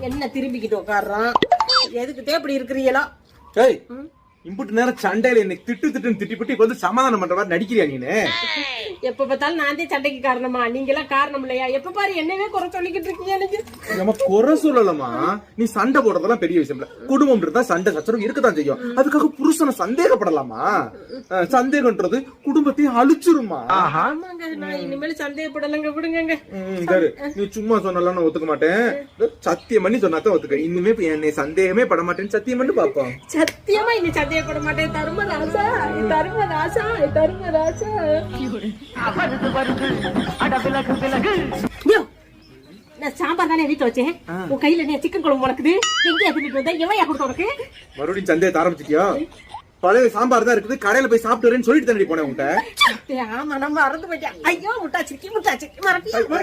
என்ன திரும்பிக்கிட்டு உட்காடுறான்? எதுக்கிட்டே இப்படி இருக்கிறீங்களா? ஏய், இம்புட்டு நேரம் சண்டையில என்னை திட்டுன்னு திட்டி வந்து சமாதானம் பண்ற மாதிரி நடிக்கிறியா நீனு? எப்ப பார்த்தாலும் நான் தான் சண்டைக்கு காரணமா? நீங்க எல்லாம் காரணம் இல்லையா? எப்ப பாரு என்னவே குறை சொல்லிக்கிட்டு இருக்கீங்க. எனக்கு நம்ம குறை சொல்லலாமா? நீ சண்டை போடுறதெல்லாம் பெரிய விஷயம் இல்ல. குடும்பம் இருந்தா சண்டை சச்சரவு இருக்கத்தான் செய்யும். அதுக்காக புருஷனை சந்தேகப்படலாமா? சந்தேகம்ன்றது குடும்பத்தையும் அழிச்சிருமா? ஆமாங்க, நான் இனிமேல் சந்தேகப்படலங்க. விடுங்க. நீ சும்மா சொன்னாலும் நான் ஒத்துக்க மாட்டேன். சத்தியம் பண்ணி சொன்னாதான் ஒத்துக்க. இனிமே என்னை சந்தேகமே பட மாட்டேன்னு சத்தியம் பண்ணி பாப்போம். சத்தியமா இனி சந்தேகப்பட மாட்டேன். தர்மராசா, தர்மராசா, தர்மராசா. நான் சாம்பார் தானே வீட்டுல வச்சேன். உன் கையில நீ சிக்கன் குழம்பு முடக்குது. எங்க எடுத்துட்டு வந்த? எவையா கொடுத்த உனக்கு? மறுபடியும் சந்தேகத்தை ஆரம்பிச்சிட்டியா? பழைய சாம்பார் தான் இருக்குது, கடையில போய் சாப்பிட்டு வரேன்னு சொல்லிட்டு தானே போனேன் உன்கிட்ட. ஆமா, நம்ம மறந்து போயிட்டேன். ஐயோ, முட்டாச்சு மறந்து